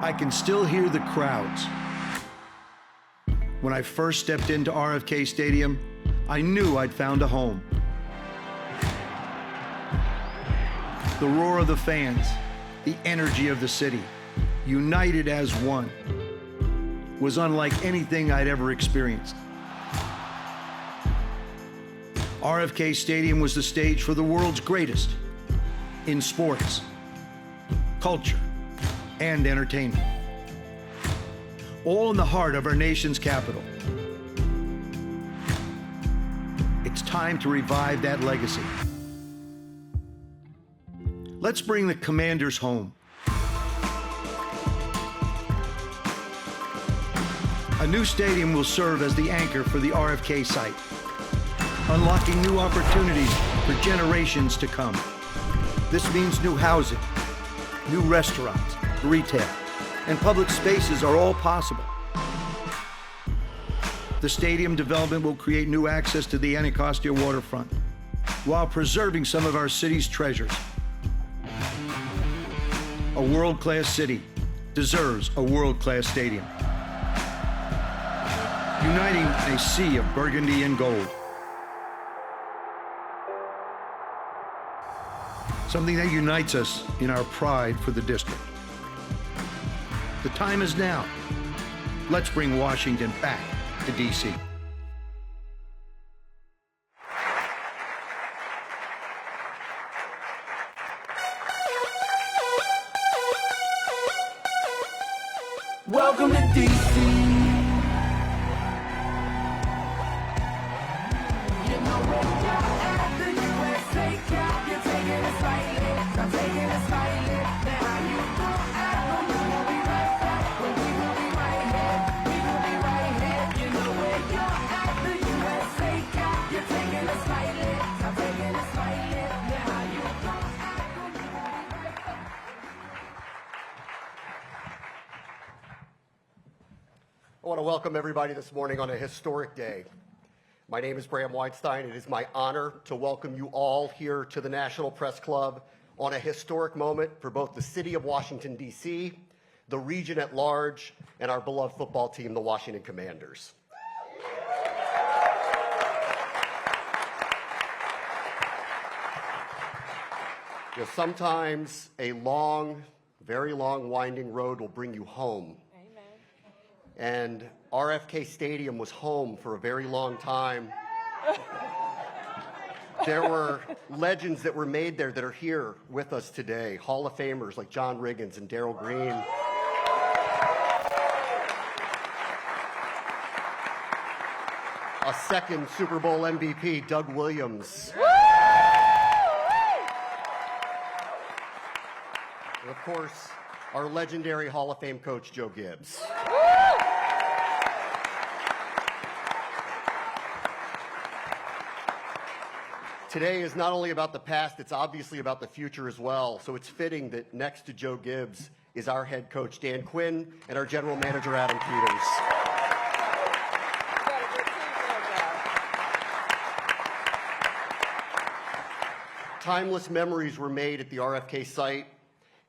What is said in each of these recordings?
I can still hear the crowds. When I first stepped into RFK Stadium, I knew I'd found a home. The roar of the fans, the energy of the city, united as one, was unlike anything I'd ever experienced. RFK Stadium was the stage for the world's greatest in sports, culture, and entertainment. All in the heart of our nation's capital. It's time to revive that legacy. Let's bring the Commanders home. A new stadium will serve as the anchor for the RFK site, unlocking new opportunities for generations to come. This means new housing, new restaurants, retail, and public spaces are all possible. The stadium development will create new access to the Anacostia waterfront while preserving some of our city's treasures. A world-class city deserves a world-class stadium, uniting a sea of burgundy and gold. Something that unites us in our pride for the district. The time is now. Let's bring Washington back to D.C. Welcome to D.C. I want to welcome everybody this morning on a historic day. My name is Bram Weinstein. It is my honor to welcome you all here to the National Press Club on a historic moment for both the city of Washington, D.C., the region at large, and our beloved football team, the Washington Commanders. You know, sometimes a long, very long, winding road will bring you home. And RFK Stadium was home for a very long time. There were legends that were made there that are here with us today. Hall of Famers like John Riggins and Darryl Green. A second Super Bowl MVP, Doug Williams. And of course, our legendary Hall of Fame coach, Joe Gibbs. Today is not only about the past, it's obviously about the future as well. So it's fitting that next to Joe Gibbs is our head coach, Dan Quinn, and our general manager, Adam Peters. Timeless memories were made at the RFK site,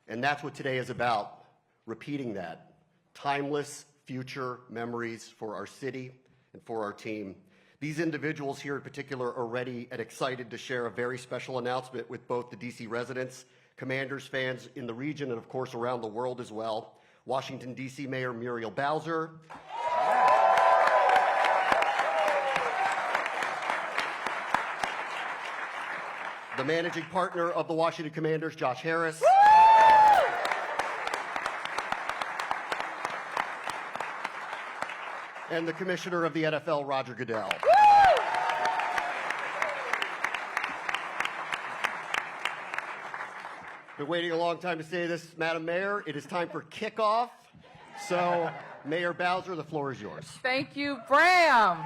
and that's what today is about, repeating that. Timeless future memories for our city and for our team. These individuals here in particular are ready and excited to share a very special announcement with both the D.C. residents, Commanders fans in the region, and of course around the world as well. Washington, D.C. Mayor Muriel Bowser. The managing partner of the Washington Commanders, Josh Harris. And the commissioner of the NFL, Roger Goodell. Been waiting a long time to say this, Madam Mayor. It is time for kickoff. So, Mayor Bowser, the floor is yours. Thank you, Bram.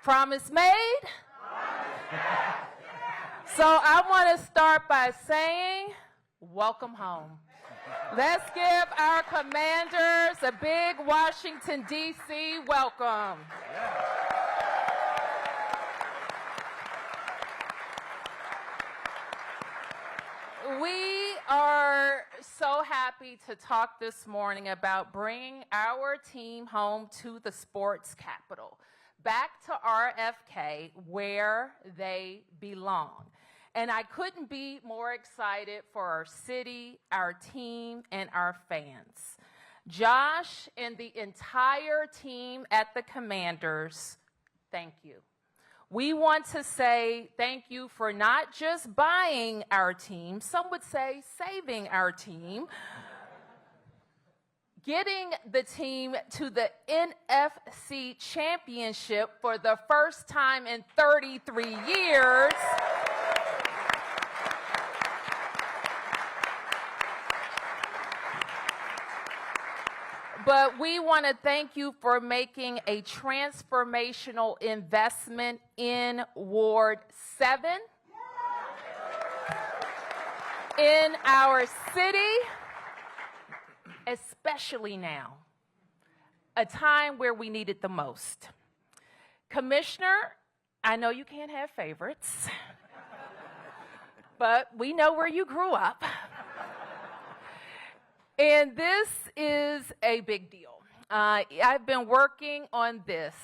Promise made? So I want to start by saying, welcome home. Let's give our Commanders a big Washington, D.C. welcome. are so happy to talk this morning about bringing our team home to the sports capital, back to RFK, where they belong. And I couldn't be more excited for our city, our team, and our fans. Josh and the entire team at the Commanders, thank you. We want to say thank you for not just buying our team, some would say saving our team, getting the team to the NFC championship for the first time in 33 years. But we want to thank you for making a transformational investment in Ward 7, in our city, especially now, a time where we need it the most. Commissioner, I know you can't have favorites, but we know where you grew up. And this is a big deal. I've been working on this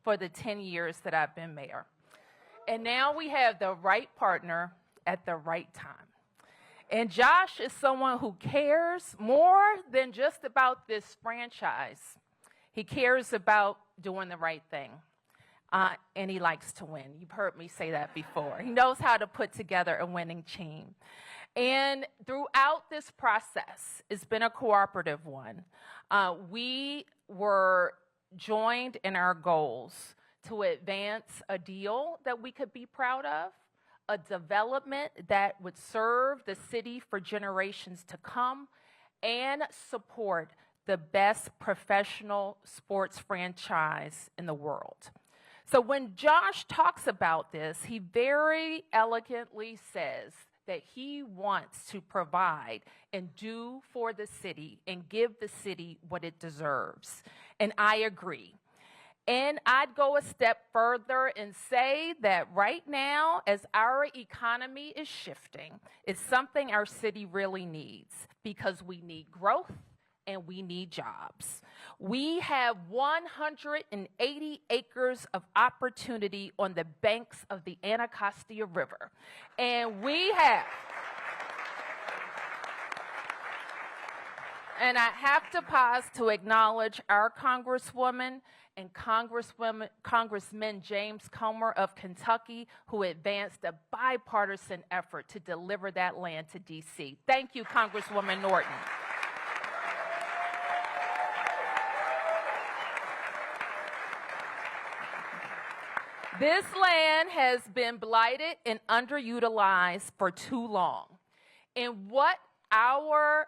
for the 10 years that I've been mayor. And now we have the right partner at the right time. And Josh is someone who cares more than just about this franchise. He cares about doing the right thing. And he likes to win. You've heard me say that before. He knows how to put together a winning team. And throughout this process, it's been a cooperative one. We were joined in our goals to advance a deal that we could be proud of, a development that would serve the city for generations to come, and support the best professional sports franchise in the world. So when Josh talks about this, he very elegantly says that he wants to provide and do for the city and give the city what it deserves. And I agree. And I'd go a step further and say that right now, as our economy is shifting, it's something our city really needs because we need growth and we need jobs. We have 180 acres of opportunity on the banks of the Anacostia River. And we have, and I have to pause to acknowledge our Congresswoman and Congressman James Comer of Kentucky, who advanced a bipartisan effort to deliver that land to D.C. Thank you, Congresswoman Norton. This land has been blighted and underutilized for too long. And what our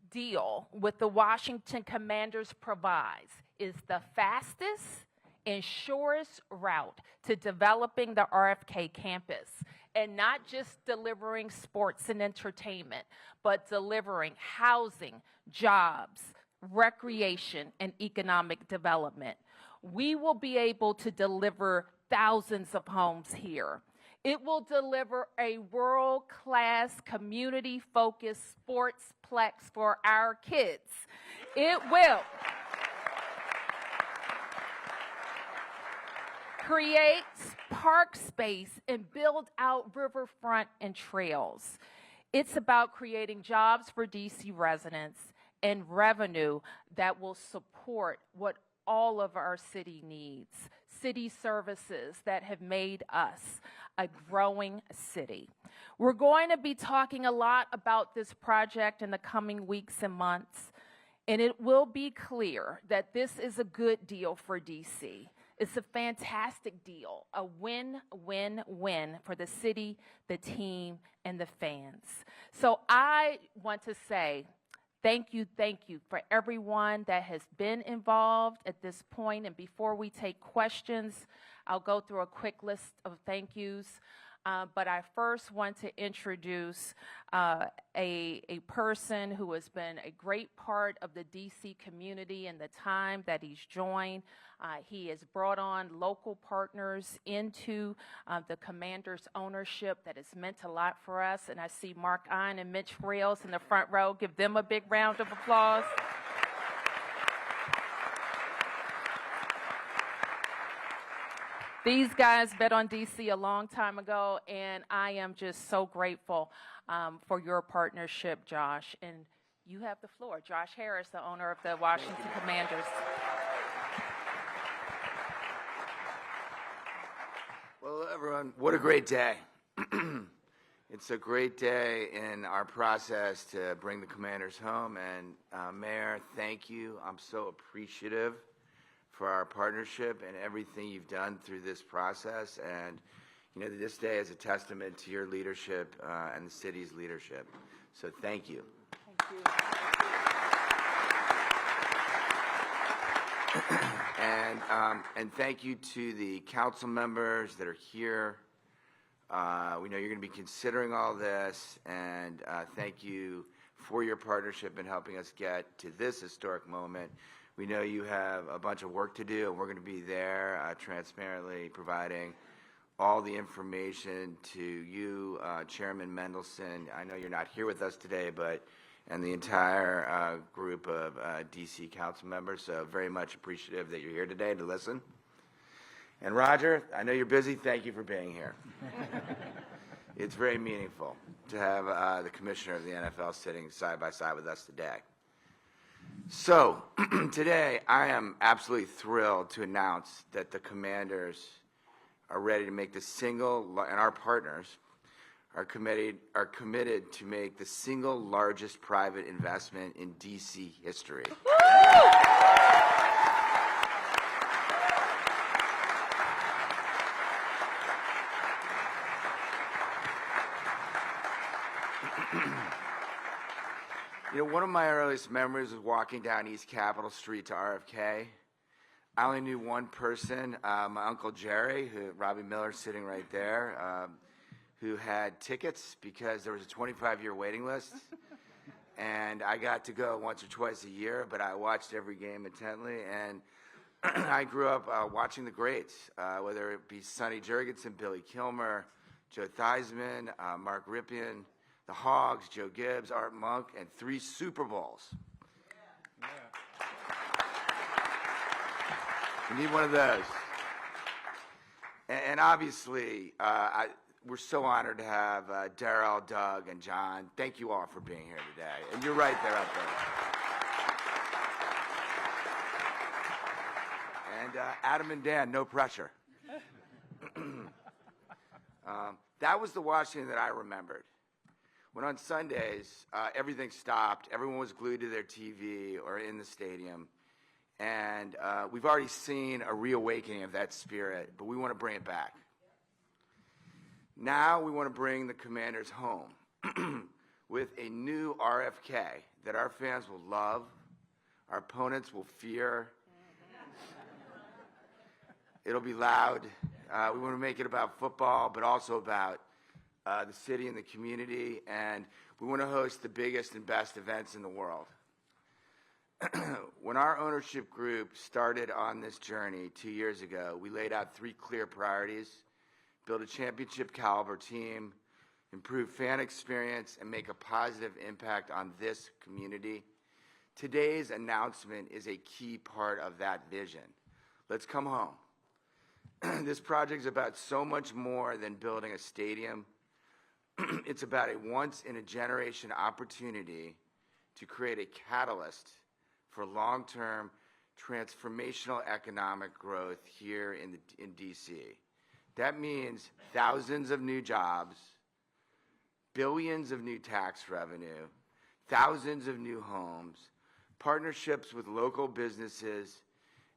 deal with the Washington Commanders provides is the fastest and surest route to developing the RFK campus, and not just delivering sports and entertainment, but delivering housing, jobs, recreation, and economic development. We will be able to deliver thousands of homes here. It will deliver a world-class, community-focused sportsplex for our kids. It will create park space and build out riverfront and trails. It's about creating jobs for DC residents and revenue that will support what all of our city needs, city services that have made us a growing city. We're going to be talking a lot about this project in the coming weeks and months, and it will be clear that this is a good deal for DC. It's a fantastic deal, a win-win-win for the city, the team, and the fans. So I want to say thank you for everyone that has been involved at this point. And before we take questions, I'll go through a quick list of thank yous. But I first want to introduce a person who has been a great part of the D.C. community in the time that he's joined. He has brought on local partners into the Commander's ownership that has meant a lot for us. And I see Mark Ein and Mitch Rails in the front row. Give them a big round of applause. These guys bet on D.C. a long time ago, and I am just so grateful for your partnership, Josh. And you have the floor. Josh Harris, the owner of the Washington Commanders. Well, everyone, what a great day. It's a great day in our process to bring the Commanders home. And Mayor, thank you. I'm so appreciative for our partnership and everything you've done through this process. And, you know, this day is a testament to your leadership and the city's leadership. So thank you. Thank you. And thank you to the council members that are here. We know you're going to be considering all this, and thank you for your partnership in helping us get to this historic moment. We know you have a bunch of work to do, and we're going to be there transparently providing all the information to you, Chairman Mendelson. I know you're not here with us today, and the entire group of D.C. council members, so very much appreciative that you're here today to listen. And Roger, I know you're busy. Thank you for being here. It's very meaningful to have the commissioner of the NFL sitting side by side with us today. So today I am absolutely thrilled to announce that the Commanders are ready to make and our partners are committed to make the single largest private investment in D.C. history. You know, one of my earliest memories was walking down East Capitol Street to RFK. I only knew one person, my Uncle Jerry, Robbie Miller sitting right there, who had tickets because there was a 25-year waiting list. And I got to go once or twice a year, but I watched every game intently. And I grew up watching the greats, whether it be Sonny Jurgensen, Billy Kilmer, Joe Theismann, Mark Ripien, the Hogs, Joe Gibbs, Art Monk, and 3 Super Bowls. Yeah. We need one of those. And obviously, we're so honored to have Darrell, Doug, and John. Thank you all for being here today. And you're right there up there. And Adam and Dan, no pressure. That was the Washington that I remembered. When on Sundays, everything stopped, everyone was glued to their TV or in the stadium, and we've already seen a reawakening of that spirit, but we want to bring it back. Now we want to bring the Commanders home with a new RFK that our fans will love, our opponents will fear. It'll be loud. We want to make it about football, but also about the city and the community, and we want to host the biggest and best events in the world. When our ownership group started on this journey 2 years ago, we laid out 3 clear priorities: build a championship caliber team, improve fan experience, and make a positive impact on this community. Today's announcement is a key part of that vision. Let's come home. This project is about so much more than building a stadium. It's about a once-in-a-generation opportunity to create a catalyst for long-term transformational economic growth here in D.C. That means thousands of new jobs, billions of new tax revenue, thousands of new homes, partnerships with local businesses,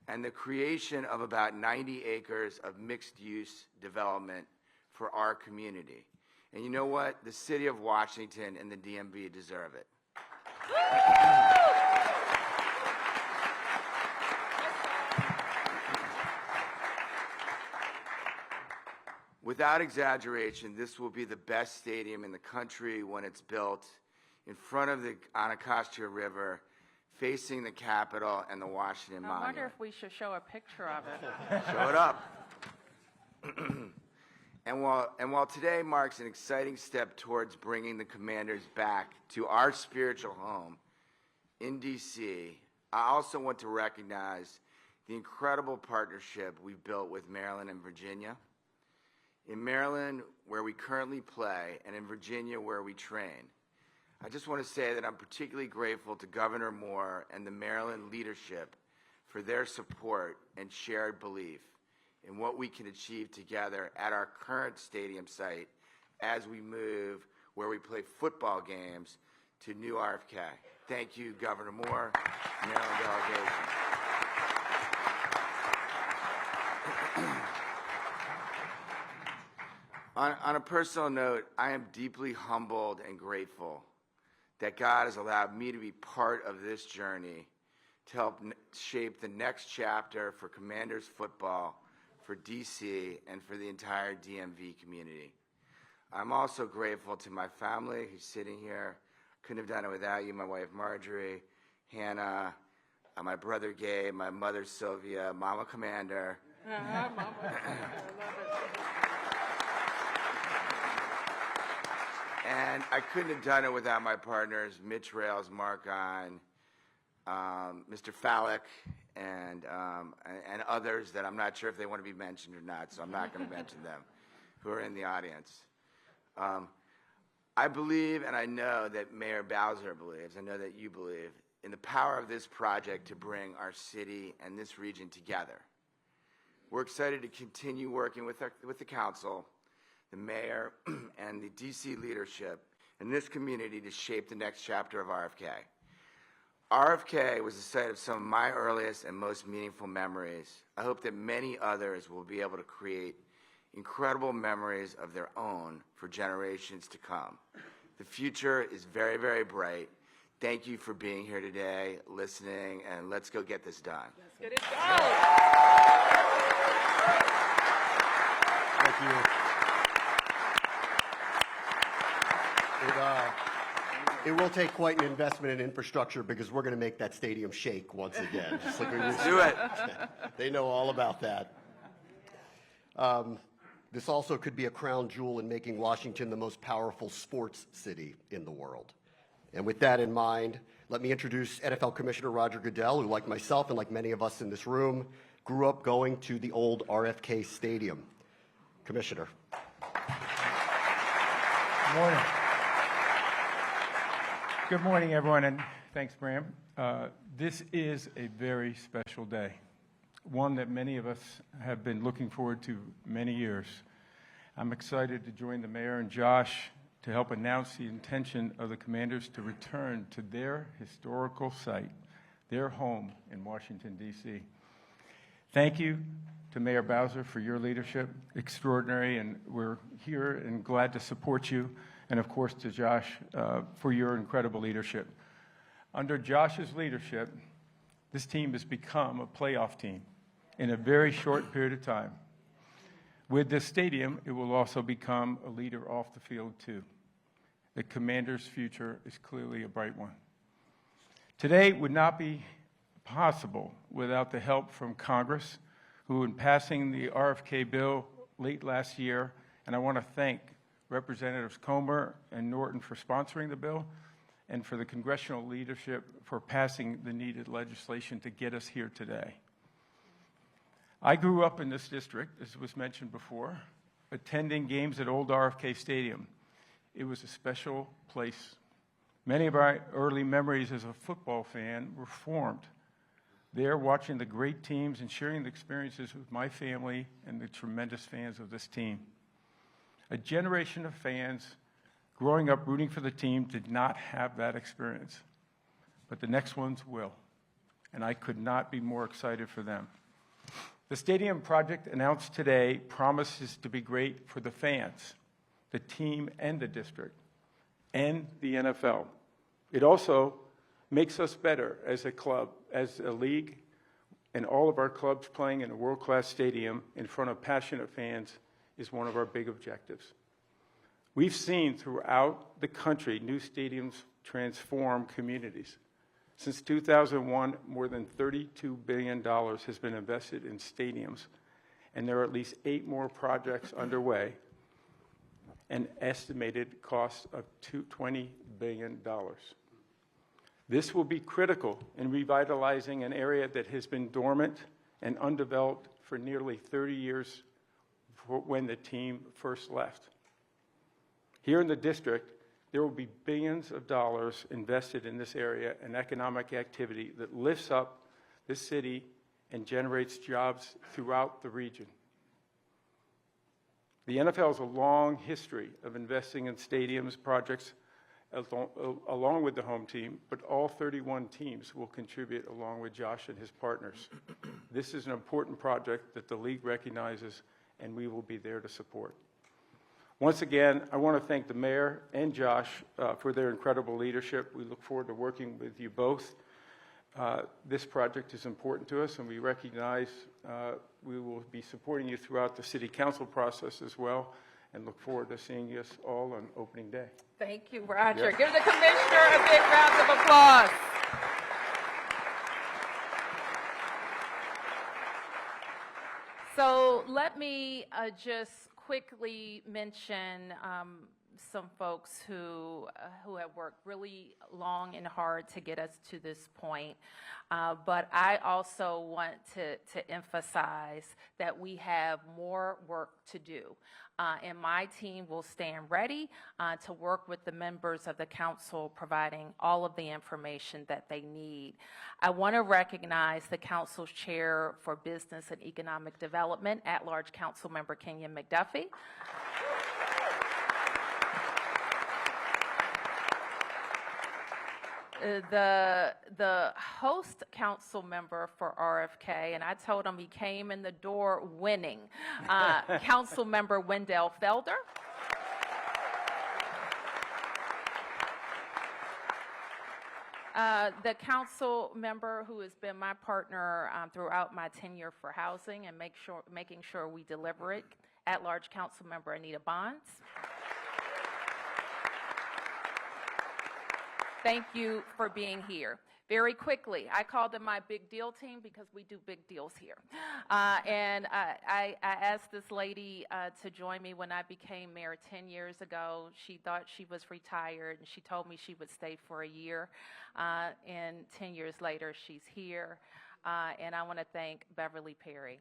and the creation of about 90 acres of mixed-use development for our community. And you know what? The city of Washington and the DMV deserve it. Without exaggeration, this will be the best stadium in the country when it's built in front of the Anacostia River, facing the Capitol and the Washington Monument. I wonder if we should show a picture of it. Show it up. And while today marks an exciting step towards bringing the Commanders back to our spiritual home in D.C., I also want to recognize the incredible partnership we've built with Maryland and Virginia. In Maryland, where we currently play, and in Virginia, where we train, I just want to say that I'm particularly grateful to Governor Moore and the Maryland leadership for their support and shared belief in what we can achieve together at our current stadium site as we move where we play football games to new RFK. Thank you, Governor Moore, Maryland delegation. On a personal note, I am deeply humbled and grateful that God has allowed me to be part of this journey to help shape the next chapter for Commanders football, for DC, and for the entire DMV community. I'm also grateful to my family who's sitting here. Couldn't have done it without you, my wife Marjorie, Hannah, my brother Gabe, my mother Sylvia, Mama Commander. Mama. I love it. And I couldn't have done it without my partners, Mitch Rails, Mark On, Mr. Fallick, and others that I'm not sure if they want to be mentioned or not, so I'm not going to mention them, who are in the audience. I believe, and I know that Mayor Bowser believes, I know that you believe, in the power of this project to bring our city and this region together. We're excited to continue working with the council, the mayor, and the DC leadership in this community to shape the next chapter of RFK. RFK was the site of some of my earliest and most meaningful memories. I hope that many others will be able to create incredible memories of their own for generations to come. The future is very, very bright. Thank you for being here today, listening, and let's go get this done. Let's get it done. Thank you. It will take quite an investment in infrastructure because we're going to make that stadium shake once again. Just like we used to. Do it. They know all about that. This also could be a crown jewel in making Washington the most powerful sports city in the world. And with that in mind, let me introduce NFL Commissioner Roger Goodell, who, like myself and like many of us in this room, grew up going to the old RFK Stadium. Commissioner. Good morning. Good morning, everyone, and thanks, Bram. This is a very special day, one that many of us have been looking forward to many years. I'm excited to join the mayor and Josh to help announce the intention of the Commanders to return to their historical site, their home in Washington, D.C. Thank you to Mayor Bowser for your leadership, extraordinary, and we're here and glad to support you. And of course to Josh for your incredible leadership. Under Josh's leadership, this team has become a playoff team in a very short period of time. With this stadium, it will also become a leader off the field too. The Commanders' future is clearly a bright one. Today would not be possible without the help from Congress, who in passing the RFK bill late last year, and I want to thank Representatives Comer and Norton for sponsoring the bill, and for the congressional leadership for passing the needed legislation to get us here today. I grew up in this district, as was mentioned before, attending games at Old RFK Stadium. It was a special place. Many of our early memories as a football fan were formed there, watching the great teams and sharing the experiences with my family and the tremendous fans of this team. A generation of fans growing up rooting for the team did not have that experience, but the next ones will, and I could not be more excited for them. The stadium project announced today promises to be great for the fans, the team, and the district, and the NFL. It also makes us better as a club, as a league, and all of our clubs playing in a world-class stadium in front of passionate fans is one of our big objectives. We've seen throughout the country new stadiums transform communities. Since 2001, more than $32 billion has been invested in stadiums, and there are at least 8 more projects underway, an estimated cost of $20 billion. This will be critical in revitalizing an area that has been dormant and undeveloped for nearly 30 years when the team first left. Here in the district, there will be billions of dollars invested in this area and economic activity that lifts up this city and generates jobs throughout the region. The NFL has a long history of investing in stadiums projects along with the home team, but all 31 teams will contribute along with Josh and his partners. This is an important project that the league recognizes, and we will be there to support. Once again, I want to thank the mayor and Josh for their incredible leadership. We look forward to working with you both. This project is important to us, and we recognize we will be supporting you throughout the city council process as well, and look forward to seeing us all on opening day. Thank you, Roger. Yep. Give the commissioner a big round of applause. So let me just quickly mention some folks who have worked really long and hard to get us to this point. But I also want to emphasize that we have more work to do. And my team will stand ready to work with the members of the council, providing all of the information that they need. I want to recognize the council's chair for Business and Economic Development, at-large council member Kenyon McDuffie. The host council member for RFK, and I told him he came in the door winning, council member Wendell Felder. The council member who has been my partner throughout my tenure for housing and making sure we deliver it, at-large council member Anita Bonds. Thank you for being here. Very quickly, I call them my big deal team because we do big deals here. And I asked this lady to join me when I became mayor 10 years ago. She thought she was retired, and she told me she would stay for a year. And 10 years later, she's here. And I want to thank Beverly Perry.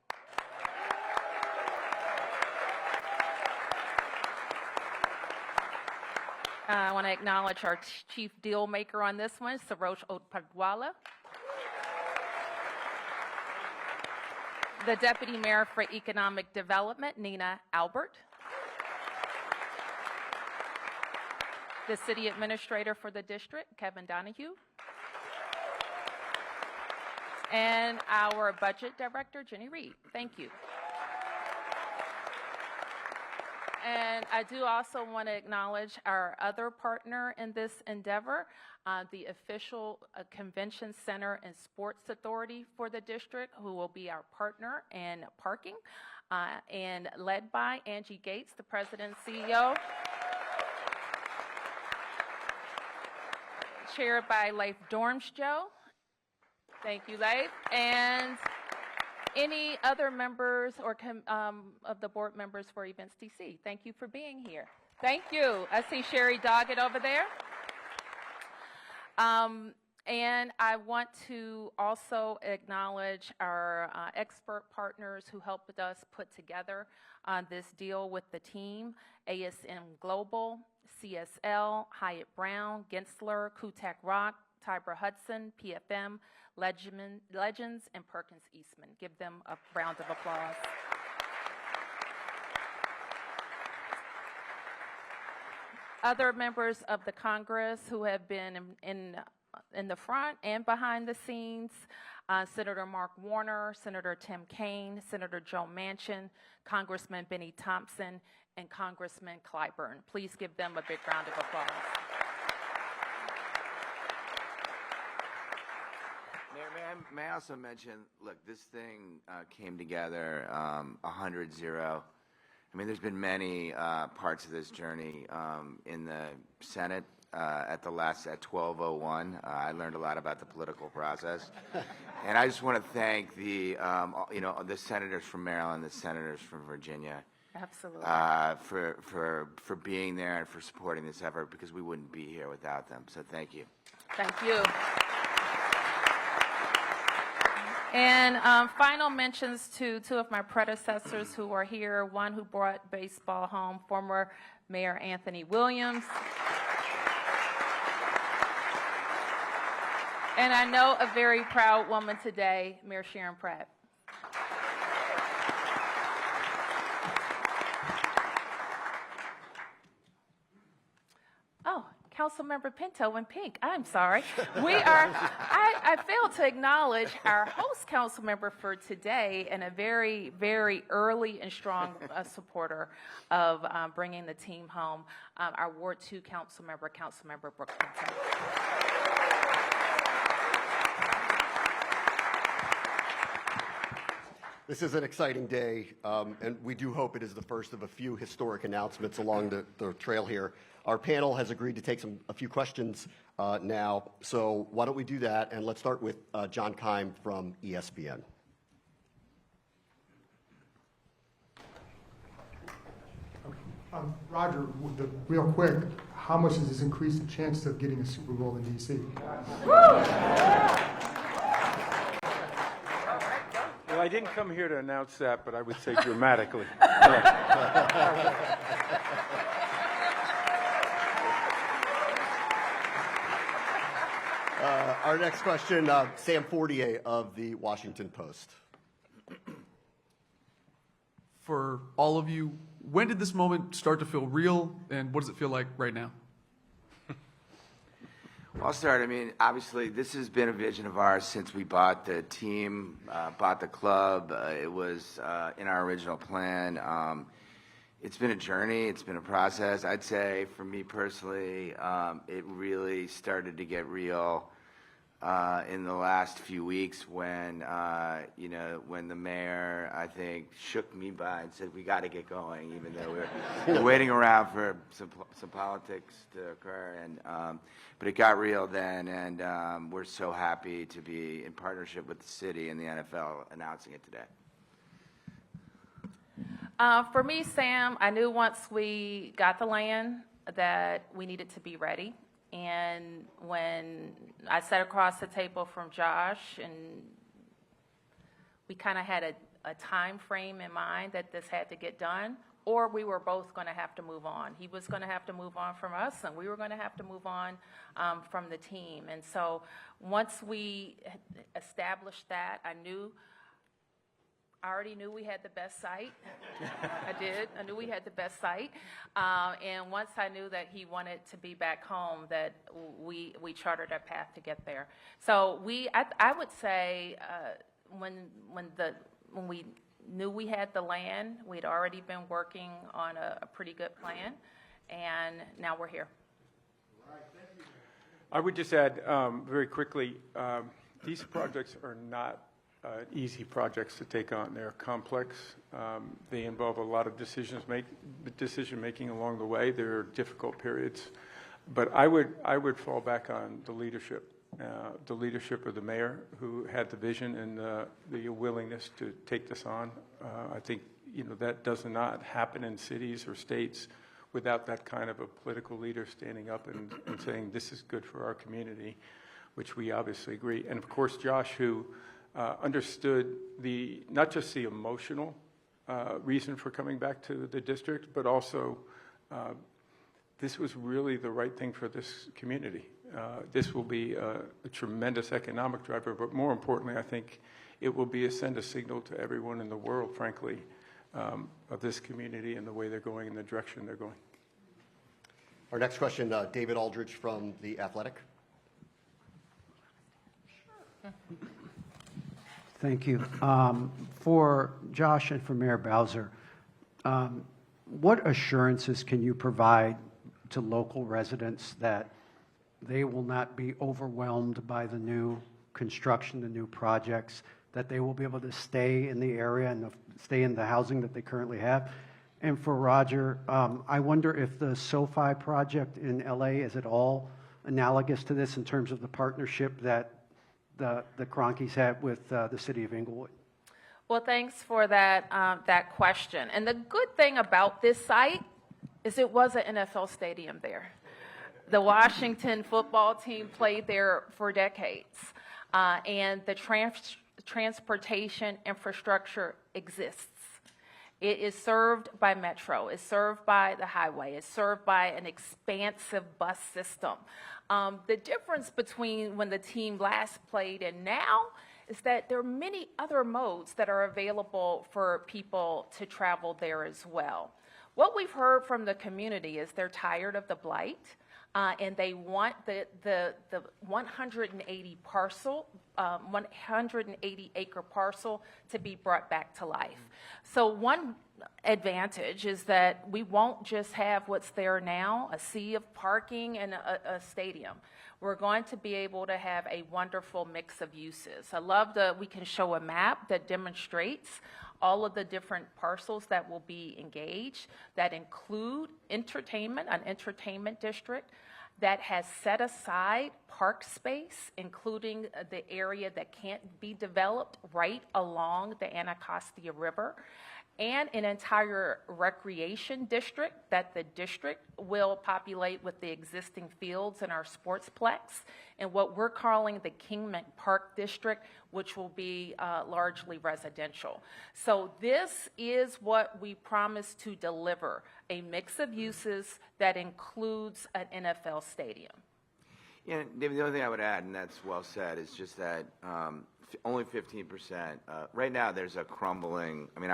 I want to acknowledge our chief deal maker on this one, Sarosh Odpadwala. The deputy mayor for economic development, Nina Albert. The city administrator for the district, Kevin Donahue. And our budget director, Jenny Reed. Thank you. And I do also want to acknowledge our other partner in this endeavor, the official convention center and sports authority for the district, who will be our partner in parking, and led by Angie Gates, the president and CEO. Chaired by Leif Dormsjo. Thank you, Leif. And any other members or of the board members for Events DC, thank you for being here. Thank you. I see Sherry Doggett over there. And I want to also acknowledge our expert partners who helped us put together this deal with the team: ASM Global, CSL, Hyatt Brown, Gensler, Kutak Rock, Tybra Hudson, PFM, Legends, and Perkins Eastman. Give them a round of applause. Other members of the Congress who have been in the front and behind the scenes: Senator Mark Warner, Senator Tim Kaine, Senator Joe Manchin, Congressman Benny Thompson, and Congressman Clyburn. Please give them a big round of applause. Mayor, may I also mention, look, this thing came together 100-0. I mean, there's been many parts of this journey in the Senate at 12:01. I learned a lot about the political process, and I just want to thank the the senators from Maryland, the senators from Virginia, Absolutely. For being there and for supporting this effort, because we wouldn't be here without them. So thank you. Thank you. And final mentions to two of my predecessors who are here, one who brought baseball home, former Mayor Anthony Williams. And I know a very proud woman today, Mayor Sharon Pratt. Oh, Councilmember Pinto in pink. I'm sorry. I failed to acknowledge our host council member for today and a very, very early and strong supporter of bringing the team home, our Ward 2 Councilmember Brooke Pinto. This is an exciting day, and we do hope it is the first of a few historic announcements along the trail here. Our panel has agreed to take a few questions now, so why don't we do that, and let's start with John Keim from ESPN. Roger, real quick, how much does this increase the chance of getting a Super Bowl in D.C.? Well, I didn't come here to announce that, but I would say dramatically. Our next question, Sam Fortier of the Washington Post. For all of you, when did this moment start to feel real, and what does it feel like right now? Well, I'll start. I mean, obviously, this has been a vision of ours since we bought the team, bought the club. It was in our original plan. It's been a journey. It's been a process. I'd say, for me personally, it really started to get real in the last few weeks when, when the mayor, I think, shook me by and said, we got to get going, even though we were waiting around for some politics to occur. And but it got real then, and we're so happy to be in partnership with the city and the NFL announcing it today. For me, Sam, I knew once we got the land that we needed to be ready. And when I sat across the table from Josh, and we kind of had a time frame in mind that this had to get done, or we were both going to have to move on. He was going to have to move on from us, and we were going to have to move on from the team. And so once we established that, I already knew we had the best site. I did. I knew we had the best site. And once I knew that he wanted to be back home, that we chartered a path to get there. So I would say when we knew we had the land, we'd already been working on a pretty good plan, and now we're here. I would just add very quickly, these projects are not easy projects to take on. They're complex. They involve a lot of decision making along the way. There are difficult periods, but I would fall back on the leadership of the mayor, who had the vision and the willingness to take this on. I think that does not happen in cities or states without that kind of a political leader standing up and saying this is good for our community, which we obviously agree. And of course, Josh, who understood not just the emotional reason for coming back to the district, but also this was really the right thing for this community. This will be a tremendous economic driver, but more importantly, I think it will send a signal to everyone in the world, frankly, of this community and the way they're going and the direction they're going. Our next question, David Aldridge from The Athletic. Thank you. For Josh and for Mayor Bowser, what assurances can you provide to local residents that they will not be overwhelmed by the new construction, the new projects, that they will be able to stay in the area and stay in the housing that they currently have? And for Roger, I wonder if the SoFi project in LA, is it all analogous to this in terms of the partnership that the Cronkies had with the city of Inglewood? Well, thanks for that, that question. And the good thing about this site is it was an NFL stadium there. The Washington football team played there for decades, and the transportation infrastructure exists. It is served by Metro, it's served by the highway, it's served by an expansive bus system. The difference between when the team last played and now is that there are many other modes that are available for people to travel there as well. What we've heard from the community is they're tired of the blight, and they want the 180 acre parcel to be brought back to life. So one advantage is that we won't just have what's there now, a sea of parking and a stadium. We're going to be able to have a wonderful mix of uses. I love that we can show a map that demonstrates all of the different parcels that will be engaged, that include entertainment, an entertainment district that has set aside park space, including the area that can't be developed right along the Anacostia River, and an entire recreation district that the district will populate with the existing fields in our sportsplex, and what we're calling the Kingman Park District, which will be largely residential. So this is what we promise to deliver, a mix of uses that includes an NFL stadium. Yeah, David, the only thing I would add, and that's well said, is just that only 15%. Right now, there's a crumbling. I mean,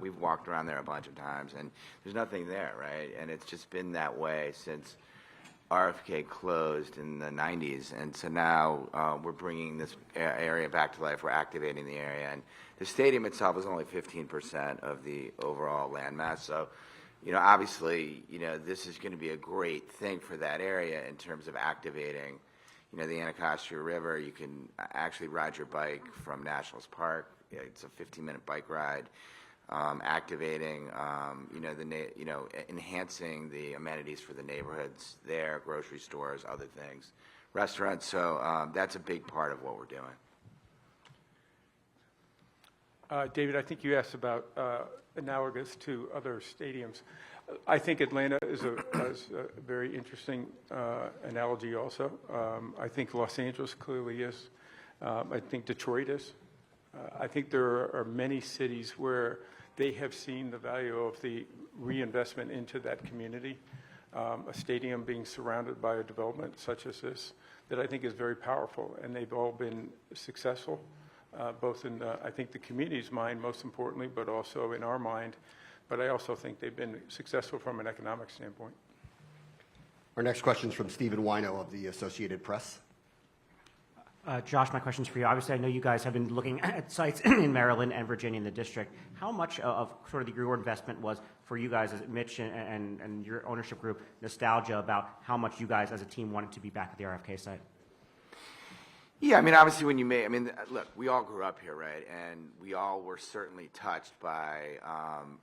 we've walked around there a bunch of times, and there's nothing there, right? And it's just been that way since RFK closed in the 90s. And so now we're bringing this area back to life. We're activating the area. And the stadium itself is only 15% of the overall landmass. So, obviously, this is going to be a great thing for that area in terms of activating the Anacostia River. You can actually ride your bike from Nationals Park. It's a 15-minute bike ride. Activating, enhancing the amenities for the neighborhoods there, grocery stores, other things, restaurants. So that's a big part of what we're doing. David, I think you asked about analogous to other stadiums. I think Atlanta is a very interesting analogy also. I think Los Angeles clearly is. I think Detroit is. I think there are many cities where they have seen the value of the reinvestment into that community, a stadium being surrounded by a development such as this, that I think is very powerful, and they've all been successful, both in, I think, the community's mind, most importantly, but also in our mind. But I also think they've been successful from an economic standpoint. Our next question is from Stephen Wino of the Associated Press. Josh, my question's for you. Obviously, I know you guys have been looking at sites in Maryland and Virginia in the district. How much of sort of your investment was for you guys, as Mitch and your ownership group, nostalgia about how much you guys as a team wanted to be back at the RFK site? Yeah, I mean, obviously look, we all grew up here, right? And we all were certainly touched by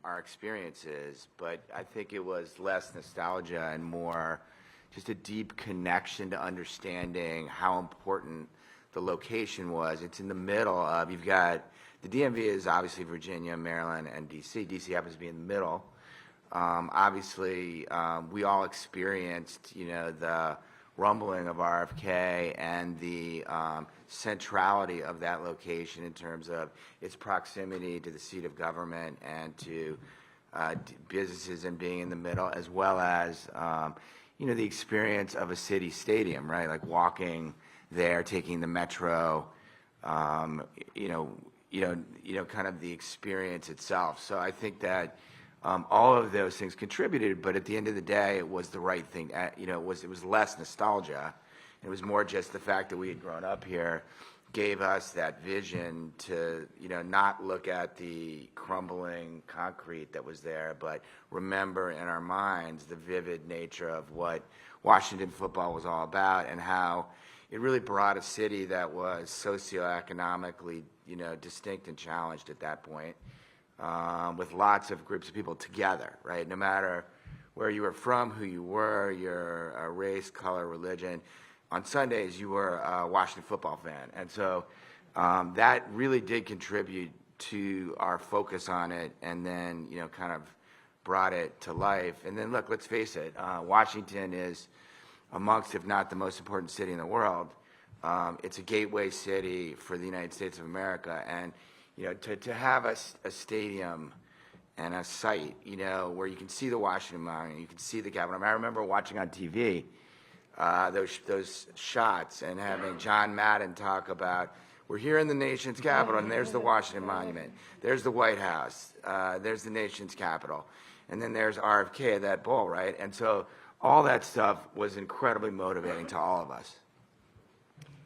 our experiences, but I think it was less nostalgia and more just a deep connection to understanding how important the location was. It's in the middle of, you've got, the DMV is obviously Virginia, Maryland, and D.C. D.C. happens to be in the middle. Obviously, we all experienced, the rumbling of RFK and the centrality of that location in terms of its proximity to the seat of government and to businesses and being in the middle, as well as the experience of a city stadium, right? Like walking there, taking the metro, kind of the experience itself. So I think that all of those things contributed, but at the end of the day, it was the right thing. It was less nostalgia. It was more just the fact that we had grown up here gave us that vision to, not look at the crumbling concrete that was there, but remember in our minds the vivid nature of what Washington football was all about and how it really brought a city that was socioeconomically, distinct and challenged at that point, with lots of groups of people together, right? No matter where you were from, who you were, your race, color, religion. On Sundays, you were a Washington football fan. And so that really did contribute to our focus on it, and then, kind of brought it to life. And then, look, let's face it, Washington is amongst, if not the most important city in the world. It's a gateway city for the United States of America. And, to have a stadium and a site, where you can see the Washington Monument, you can see the Capitol. I remember watching on TV those shots and having John Madden talk about, we're here in the nation's capital, and there's the Washington Monument, there's the White House, there's the nation's capital, and then there's RFK at that bowl, right? And so all that stuff was incredibly motivating to all of us.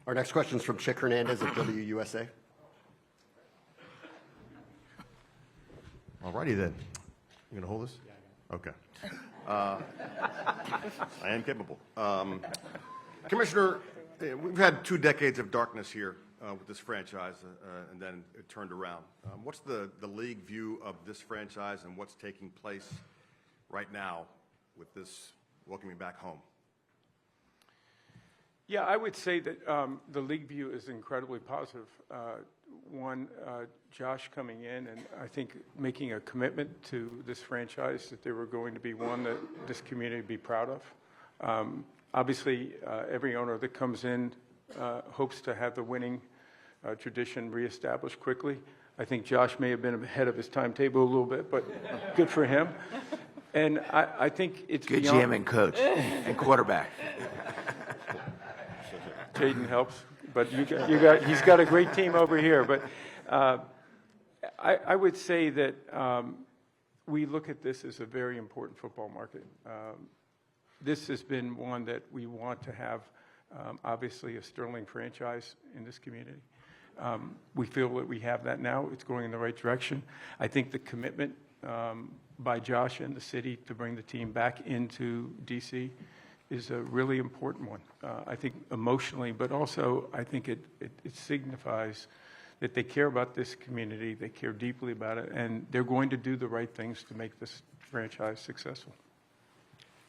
Our next question is from Chick Hernandez of WUSA. All righty then. You going to hold this? Okay. I am capable. Commissioner, we've had 2 decades of darkness here with this franchise, and then it turned around. What's the league view of this franchise and what's taking place right now with this welcoming back home? Yeah, I would say that the league view is incredibly positive. Josh coming in and I think making a commitment to this franchise that they were going to be one that this community would be proud of. Obviously, every owner that comes in hopes to have the winning tradition reestablished quickly. I think Josh may have been ahead of his timetable a little bit, but good for him. And I think it's good beyond... GM and coach and quarterback. Jaden helps, but he's got a great team over here. But I would say that we look at this as a very important football market. This has been one that we want to have, obviously, a sterling franchise in this community. We feel that we have that now. It's going in the right direction. I think the commitment by Josh and the city to bring the team back into D.C. is a really important one. I think emotionally, but also I think it signifies that they care about this community, they care deeply about it, and they're going to do the right things to make this franchise successful.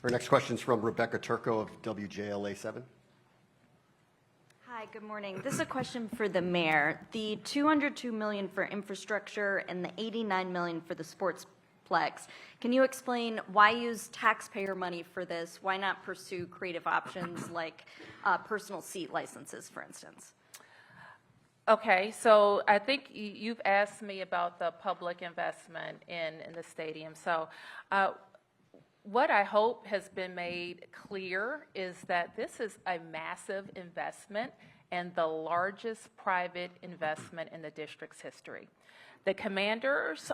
Our next question is from Rebecca Turco of WJLA7. Hi, good morning. This is a question for the mayor. The $202 million for infrastructure and the $89 million for the sportsplex. Can you explain why use taxpayer money for this? Why not pursue creative options like personal seat licenses, for instance? Okay, so I think you've asked me about the public investment in the stadium. So what I hope has been made clear is that this is a massive investment and the largest private investment in the district's history. The Commanders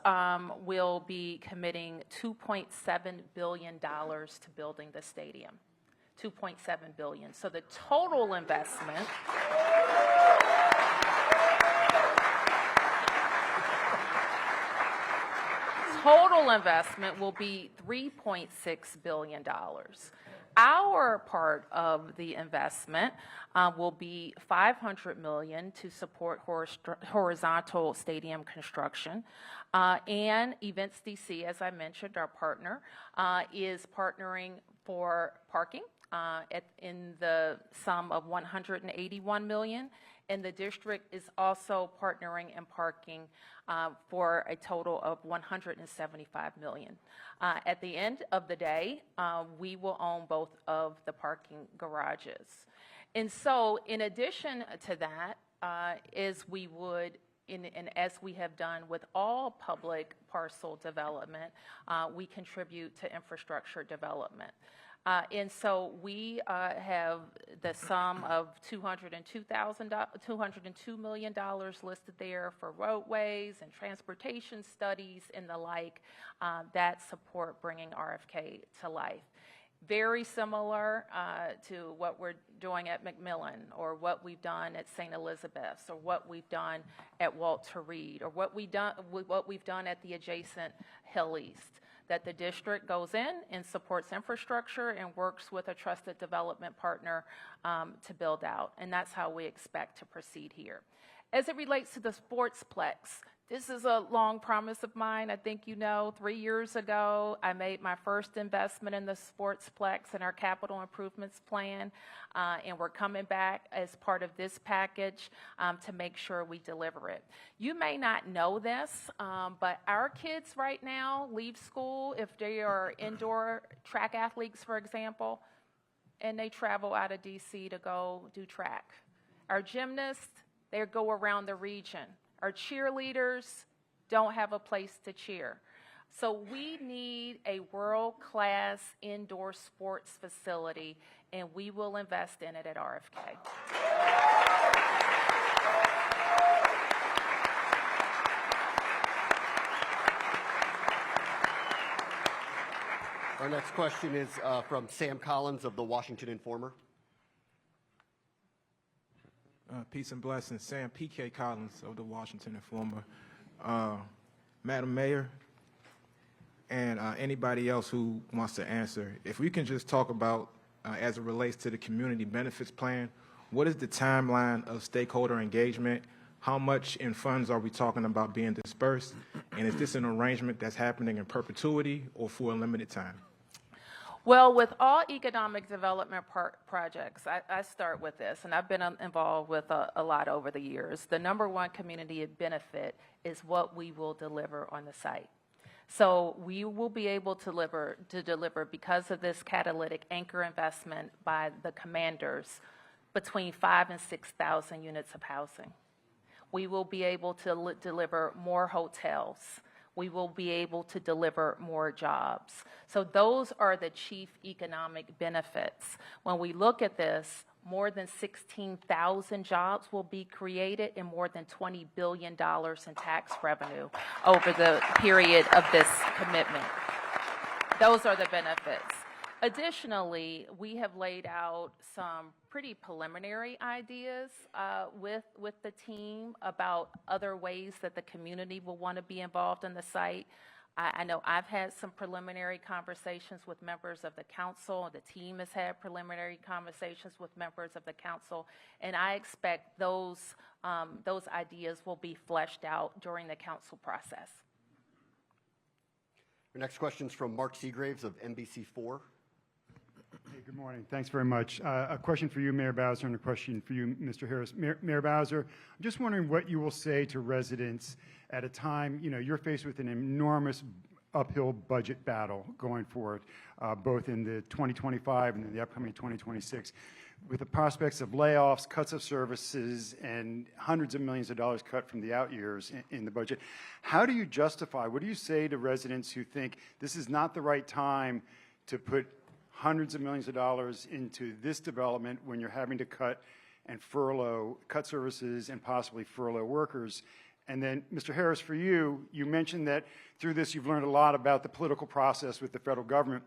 will be committing $2.7 billion to building the stadium. $2.7 billion. So the total investment will be $3.6 billion. Our part of the investment will be $500 million to support horizontal stadium construction. And Events DC, as I mentioned, our partner, is partnering for parking in the sum of $181 million. And the district is also partnering in parking for a total of $175 million. At the end of the day, we will own both of the parking garages. And so in addition to that, as we would, and as we have done with all public parcel development, we contribute to infrastructure development. And so we have the sum of $202 million listed there for roadways and transportation studies and the like that support bringing RFK to life. Very similar to what we're doing at McMillan or what we've done at St. Elizabeth's or what we've done at Walter Reed or what we've done at the adjacent Hill East. That the district goes in and supports infrastructure and works with a trusted development partner to build out. And that's how we expect to proceed here. As it relates to the sportsplex, This is a long promise of mine. I think you know, 3 years ago, I made my first investment in the Sportsplex in our capital improvements plan, and we're coming back as part of this package to make sure we deliver it. You may not know this, but our kids right now leave school, if they are indoor track athletes, for example, and they travel out of DC to go do track. Our gymnasts, they go around the region. Our cheerleaders don't have a place to cheer. So we need a world-class indoor sports facility, and we will invest in it at RFK. Our next question is from Sam Collins of the Washington Informer. Peace and blessings. Sam P.K. Collins of the Washington Informer. Madam Mayor, and anybody else who wants to answer, if we can just talk about, as it relates to the community benefits plan, what is the timeline of stakeholder engagement? How much in funds are we talking about being dispersed? And is this an arrangement that's happening in perpetuity or for a limited time? Well, with all economic development projects, I start with this, and I've been involved with a lot over the years. The number one community benefit is what we will deliver on the site. So we will be able to deliver because of this catalytic anchor investment by the commanders between 5,000 and 6,000 units of housing. We will be able to deliver more hotels. We will be able to deliver more jobs. So those are the chief economic benefits. When we look at this, more than 16,000 jobs will be created and more than $20 billion in tax revenue over the period of this commitment. Those are the benefits. Additionally, we have laid out some pretty preliminary ideas with the team about other ways that the community will want to be involved in the site. I know I've had some preliminary conversations with members of the council. The team has had preliminary conversations with members of the council, and I expect those ideas will be fleshed out during the council process. Our next question is from Mark Seagraves of NBC4. Hey, good morning. Thanks very much. A question for you, Mayor Bowser, and a question for you, Mr. Harris. Mayor Bowser, I'm just wondering what you will say to residents at a time, you're faced with an enormous uphill budget battle going forward, both in the 2025 and in the upcoming 2026, with the prospects of layoffs, cuts of services, and hundreds of millions of dollars cut from the out years in the budget. How do you justify, what do you say to residents who think this is not the right time to put hundreds of millions of dollars into this development when you're having to cut services and possibly furlough workers? And then, Mr. Harris, for you, you mentioned that through this you've learned a lot about the political process with the federal government.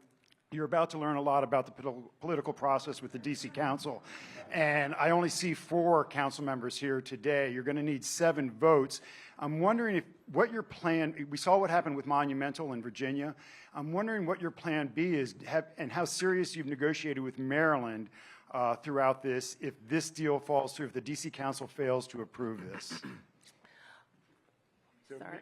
You're about to learn a lot about the political process with the D.C. Council. And I only see 4 council members here today. You're going to need 7 votes. I'm wondering what your plan, we saw what happened with Monumental in Virginia. I'm wondering what your plan B is and how serious you've negotiated with Maryland throughout this if this deal falls through, if the D.C. Council fails to approve this.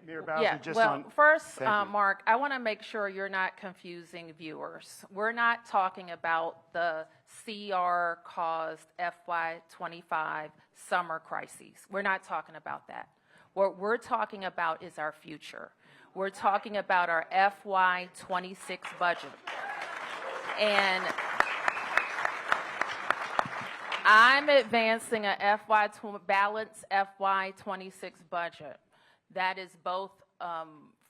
Mayor Bowser, first, Mark, I want to make sure you're not confusing viewers. We're not talking about the CR-caused FY25 summer crises. We're not talking about that. What we're talking about is our future. We're talking about our FY26 budget. And I'm advancing a balanced FY26 budget. That is both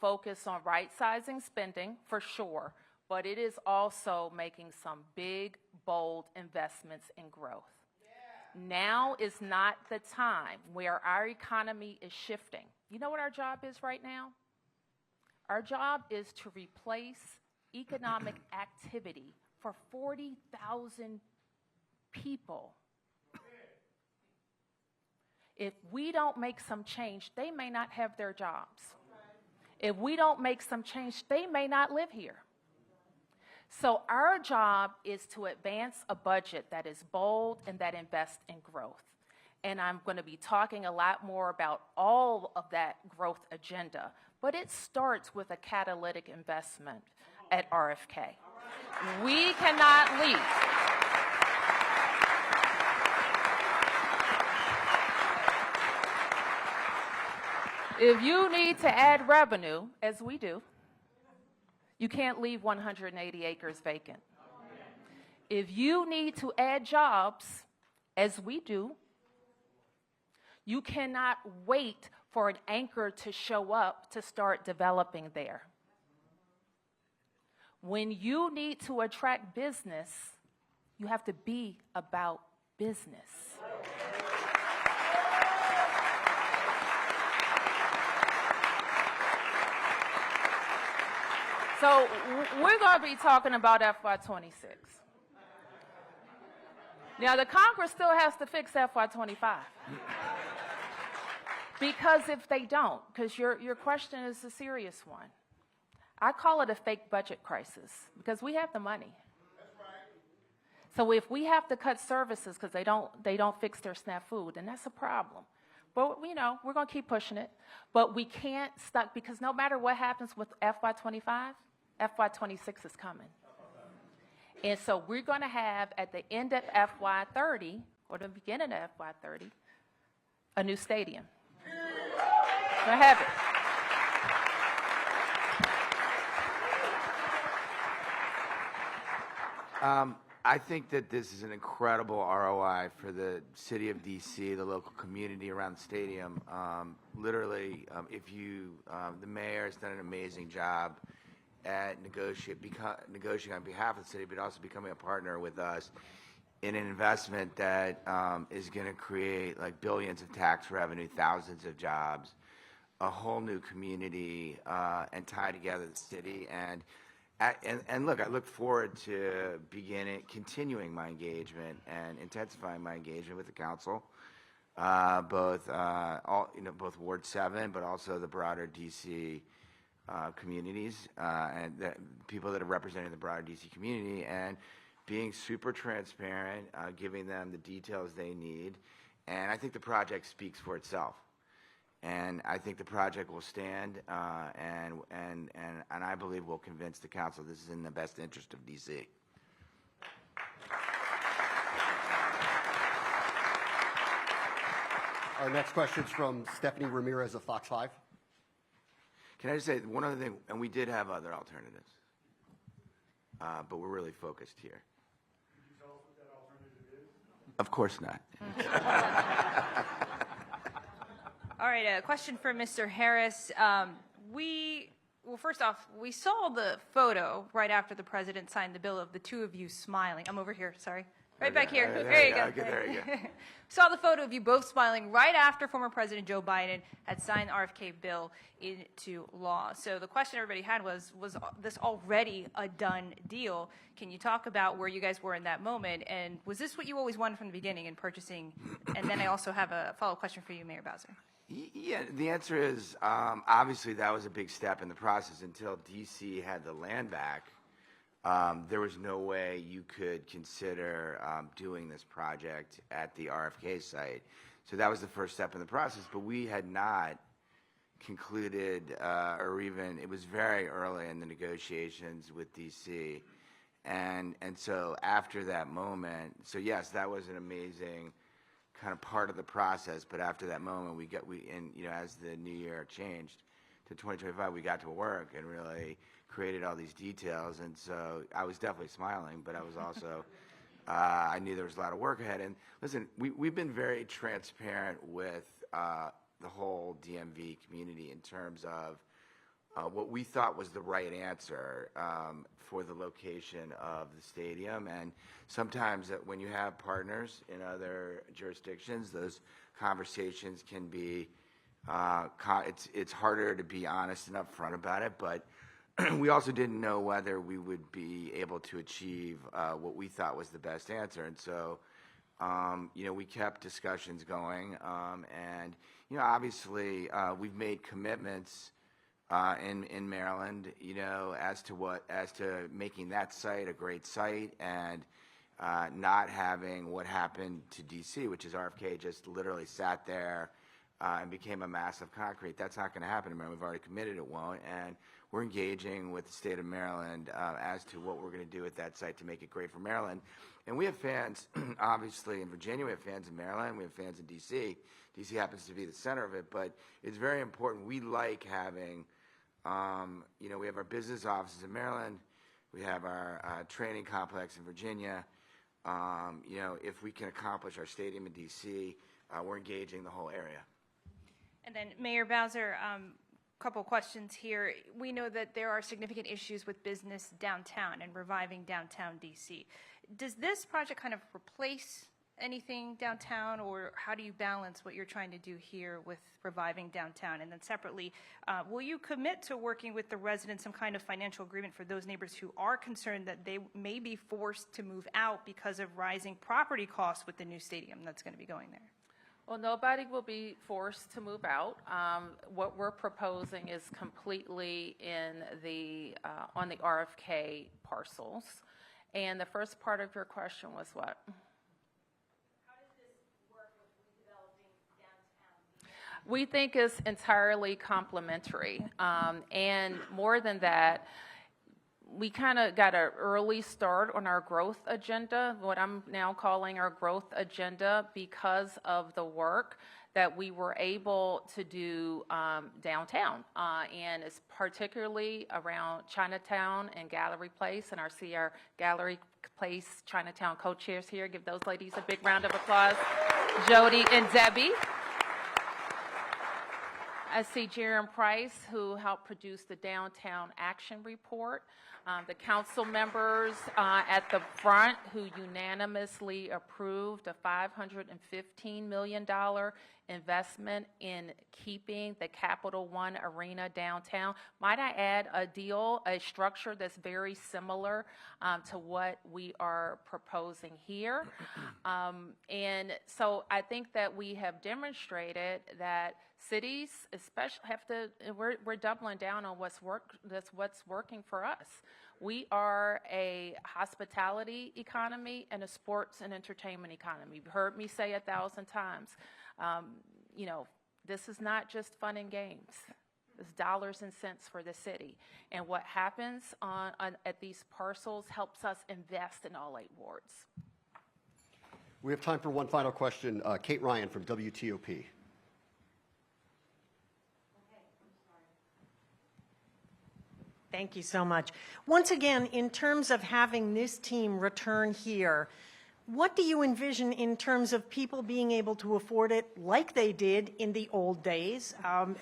focused on right-sizing spending, for sure, but it is also making some big, bold investments in growth. Yeah. Now is not the time where our economy is shifting. You know what our job is right now? Our job is to replace economic activity for 40,000 people. If we don't make some change, they may not have their jobs. If we don't make some change, they may not live here. So our job is to advance a budget that is bold and that invests in growth. and I'm going to be talking a lot more about all of that growth agenda. But it starts with a catalytic investment at RFK. We cannot leave. If you need to add revenue, as we do, you can't leave 180 acres vacant. If you need to add jobs, as we do, you cannot wait for an anchor to show up to start developing there. When you need to attract business, you have to be about business. So we're going to be talking about FY26. Now, the Congress still has to fix FY25. Because if they don't, because your question is a serious one, I call it a fake budget crisis, because we have the money. So if we have to cut services because they don't fix their snafu, then that's a problem. But, you know, we're going to keep pushing it. But we can't stop, because no matter what happens with FY25, FY26 is coming. And so we're going to have, at the end of FY30, or the beginning of FY30, a new stadium. We're going to have it. I think that this is an incredible ROI for the city of D.C., the local community around the stadium. Literally, the mayor has done an amazing job at negotiating on behalf of the city, but also becoming a partner with us in an investment that is going to create like billions of tax revenue, thousands of jobs, a whole new community, and tie together the city. And look, I look forward to continuing my engagement and intensifying my engagement with the council, both Ward 7, but also the broader DC communities and the people that are representing the broader DC community, and being super transparent, giving them the details they need. And I think the project speaks for itself. And I think the project will stand, and I believe will convince the council this is in the best interest of DC. Our next question is from Stephanie Ramirez of Fox 5. Can I just say one other thing? And we did have other alternatives, but we're really focused here. Could you tell us what that alternative is? Of course not. All right, a question for Mr. Harris. First off, we saw the photo right after the president signed the bill of the two of you smiling. I'm over here, sorry. Right back here. There you go. Okay, there you go. Saw the photo of you both smiling right after former President Joe Biden had signed the RFK bill into law. So the question everybody had was this already a done deal? Can you talk about where you guys were in that moment? And was this what you always wanted from the beginning in purchasing? And then I also have a follow-up question for you, Mayor Bowser. Yeah, the answer is obviously that was a big step in the process. Until DC had the land back, there was no way you could consider doing this project at the RFK site. So that was the first step in the process, but we had not concluded it was very early in the negotiations with DC. And so after that moment, so yes, that was an amazing kind of part of the process, but after that moment, as the new year changed to 2025, we got to work and really created all these details. And so I was definitely smiling, but I was also, I knew there was a lot of work ahead. And listen, we've been very transparent with the whole DMV community in terms of what we thought was the right answer for the location of the stadium. And sometimes when you have partners in other jurisdictions, those conversations can be, it's harder to be honest and upfront about it. But we also didn't know whether we would be able to achieve what we thought was the best answer. And so, we kept discussions going. And, obviously we've made commitments in Maryland, as to making that site a great site, and not having what happened to D.C., which is RFK just literally sat there and became a mass of concrete. That's not going to happen in Maryland. We've already committed it won't, and we're engaging with the state of Maryland as to what we're going to do with that site to make it great for Maryland. And we have fans, obviously, in Virginia. We have fans in Maryland. We have fans in D.C. D.C. happens to be the center of it, but it's very important. We like having, we have our business offices in Maryland. We have our training complex in Virginia. If we can accomplish our stadium in D.C., we're engaging the whole area. And then Mayor Bowser, couple questions here. We know that there are significant issues with business downtown and reviving downtown DC. Does this project kind of replace anything downtown, or how do you balance what you're trying to do here with reviving downtown? And then separately, will you commit to working with the residents some kind of financial agreement for those neighbors who are concerned that they may be forced to move out because of rising property costs with the new stadium that's going to be going there? Well, nobody will be forced to move out. What we're proposing is completely in the on the RFK parcels. And the first part of your question was what? How does this work with redeveloping downtown? We think it's entirely complementary. And more than that, we kind of got an early start on our growth agenda, what I'm now calling our growth agenda, because of the work that we were able to do downtown. And it's particularly around Chinatown and Gallery Place. And see our Gallery Place Chinatown co-chairs here. Give those ladies a big round of applause. Jody and Debbie. I see Jerem Price, who helped produce the Downtown Action Report. The council members at the front who unanimously approved a $515 million investment in keeping the Capital One Arena downtown. Might I add a structure that's very similar to what we are proposing here. And so I think that we have demonstrated that cities especially we're doubling down on what's working for us. We are a hospitality economy and a sports and entertainment economy. You've heard me say 1,000 times, this is not just fun and games. It's dollars and cents for the city. And what happens at these parcels helps us invest in all 8 wards. We have time for one final question. Kate Ryan from WTOP. Thank you so much. Once again, in terms of having this team return here, what do you envision in terms of people being able to afford it like they did in the old days?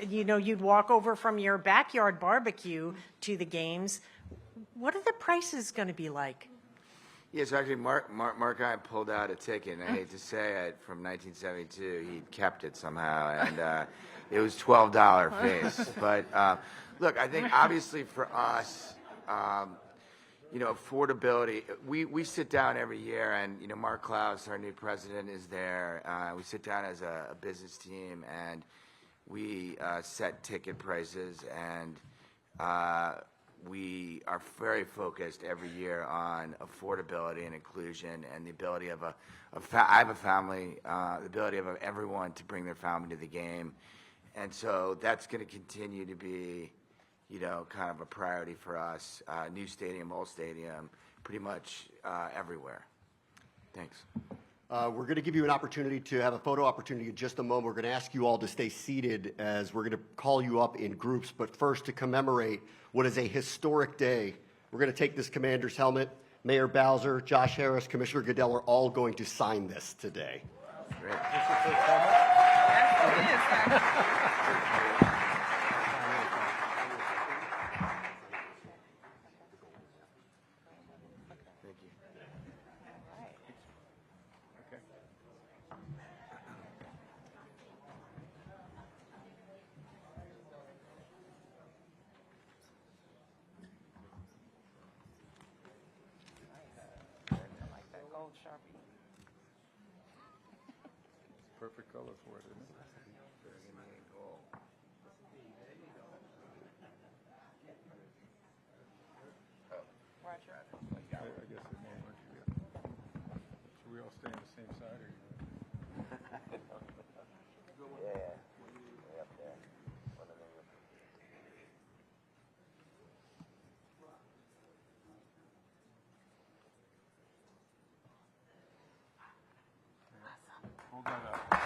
You'd walk over from your backyard barbecue to the games. What are the prices going to be like? Yes, actually, Mark and I pulled out a ticket, and I hate to say it, from 1972. He kept it somehow, and it was $12 fees. But look, I think obviously for us, affordability. We sit down every year, and Mark Klaus, our new president, is there. We sit down as a business team, and we set ticket prices, and we are very focused every year on affordability and inclusion, and the ability of I have a family, the ability of everyone to bring their family to the game, and so that's going to continue to be, kind of a priority for us. New stadium, old stadium, pretty much everywhere. Thanks. We're going to give you an opportunity to have a photo opportunity in just a moment. We're going to ask you all to stay seated as we're going to call you up in groups. But first, to commemorate what is a historic day, we're going to take this commander's helmet. Mayor Bowser, Josh Harris, Commissioner Goodell are all going to sign this today. Great. Perfect color for it, isn't it? I guess it won't work. Hold that up.